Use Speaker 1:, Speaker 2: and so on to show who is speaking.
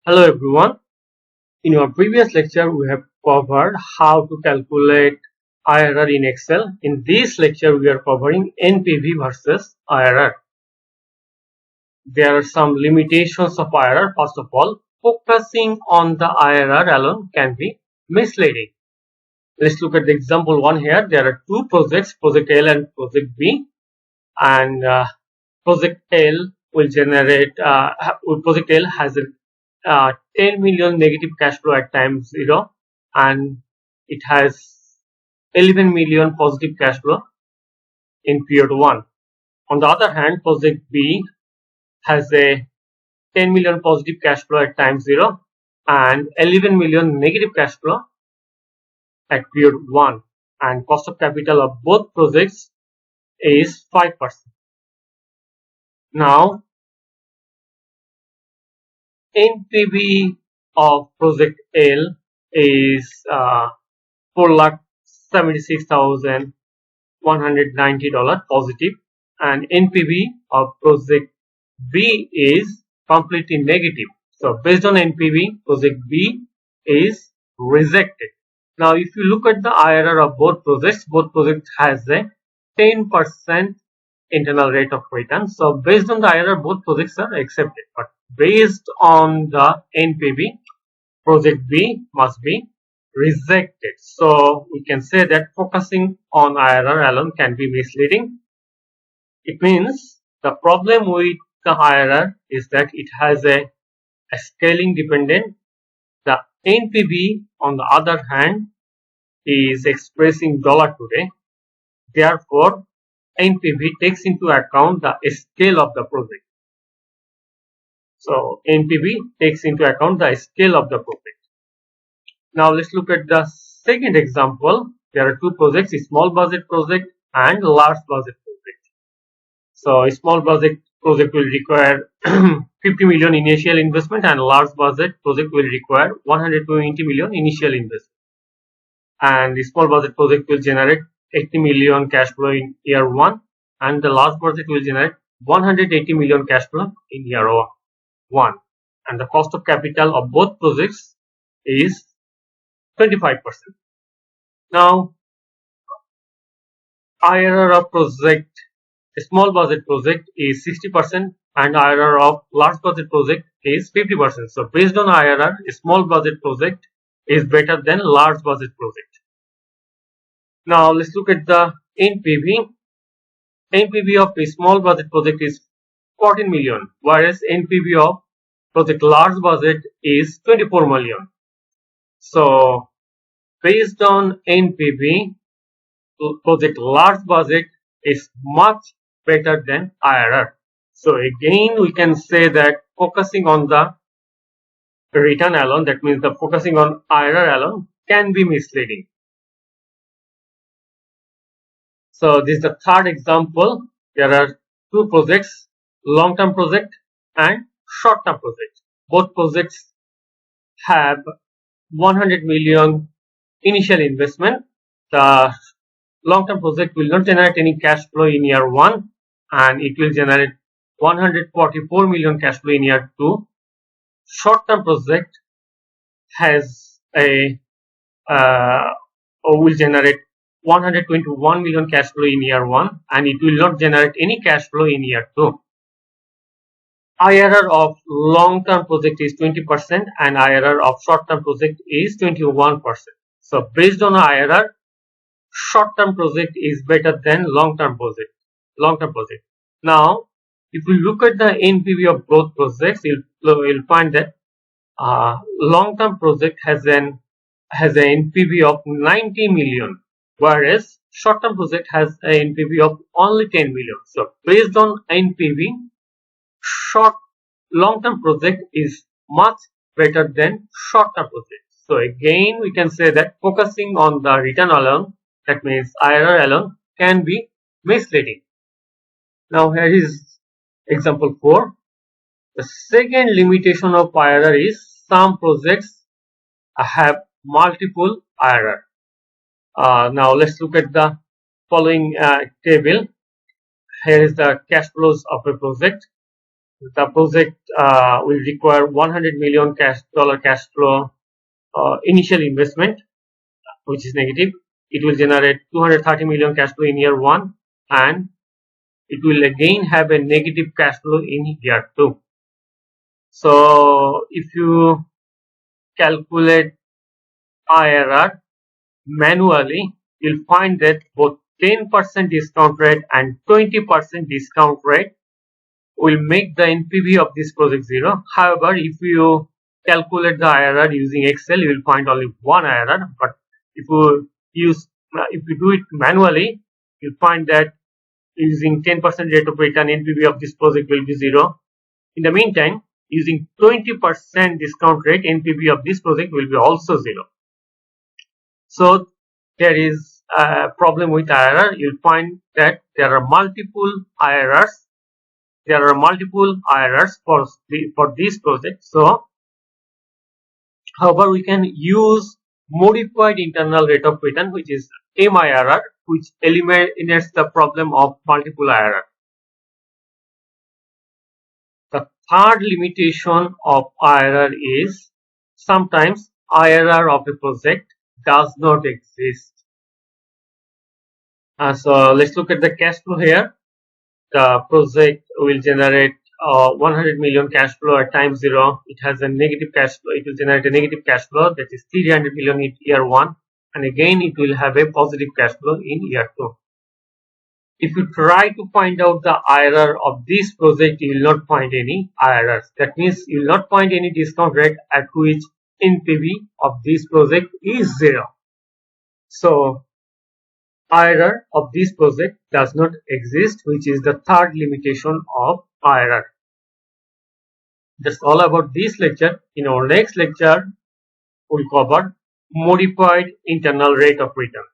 Speaker 1: Hello everyone. In our previous lecture, we have covered how to calculate IRR in Excel. In this lecture, we are covering NPV versus IRR. There are some limitations of IRR. First of all, focusing on the IRR alone can be misleading. Let's look at the example one here. There are two projects, Project L and Project B, and Project L will generate. Project L has a 10 million negative cash flow at time 0, and it has 11 million positive cash flow in period 1. On the other hand, project B has a 10 million positive cash flow at time 0 and 11 million negative cash flow at period 1, and cost of capital of both projects is 5%. Now, NPV of project L is 4,76,190 positive, and NPV of project B is completely negative. So based on NPV, project B is rejected. Now if you look at the IRR of both projects has a 10% internal rate of return. So based on the IRR, both projects are accepted, but based on the NPV, project B must be rejected. So we can say that focusing on IRR alone can be misleading. It means the problem with the IRR is that it has a scaling dependent. The NPV on the other hand is expressing dollar today. Therefore, NPV takes into account the scale of the project. So NPV takes into account the scale of the project. Now let's look at the second example. There are two projects, a small budget project and large budget project. So a small budget project will require 50 million initial investment, and large budget project will require 120 million initial investment. And the small budget project will generate 80 million cash flow in year 1, and the large budget will generate 180 million cash flow in year 1. And the cost of capital of both projects is 25%. Now, IRR of project, a small budget project is 60%, and IRR of large budget project is 50%. So based on IRR, a small budget project is better than large budget project. Now let's look at the NPV. NPV of a small budget project is 14 million, whereas NPV of project large budget is 24 million. So based on NPV, project large budget is much better than IRR. So again, we can say that focusing on the return alone, that means the focusing on IRR alone, can be misleading. So this is the third example. There are two projects, long-term project and short-term project. Both projects have 100 million initial investment. The long-term project will not generate any cash flow in year 1, and it will generate 144 million cash flow in year 2. Short-term project has a will generate 121 million cash flow in year 1, and it will not generate any cash flow in year 2. IRR of long-term project is 20%, and IRR of short-term project is 21%. So based on IRR, short-term project is better than long-term project. Now, if we look at the NPV of both projects, you'll find that long-term project has an NPV of 90 million, whereas short-term project has an NPV of only 10 million. So based on NPV, long-term project is much better than short-term project. So again, we can say that focusing on the return alone, that means IRR alone, can be misleading. Now here is example 4. The second limitation of IRR is some projects have multiple IRR. Now let's look at the following table. Here is the cash flows of a project. The project will require 100 million dollar cash flow initial investment, which is negative. It will generate 230 million cash flow in year 1, and it will again have a negative cash flow in year 2. So if you calculate IRR manually, you'll find that both 10% discount rate and 20% discount rate will make the NPV of this project 0. However, if you calculate the IRR using Excel, you will find only one IRR. But if you do it manually, you'll find that using 10% rate of return, NPV of this project will be 0. In the meantime, using 20% discount rate, NPV of this project will be also 0. So there is a problem with IRR. You'll find that there are multiple IRRs. There are multiple IRRs for this project. So, however, we can use modified internal rate of return, which is MIRR, which eliminates the problem of multiple IRR. The third limitation of IRR is sometimes IRR of a project does not exist. So let's look at the cash flow here. The project will generate 100 million cash flow at time 0. It has a negative cash flow. It will generate a negative cash flow, that is 300 million in year 1, and again it will have a positive cash flow in year 2. If you try to find out the IRR of this project, you will not find any IRRs. That means you will not find any discount rate at which NPV of this project is 0. So IRR of this project does not exist, which is the third limitation of IRR. That's all about this lecture. In our next lecture, we'll cover modified internal rate of return.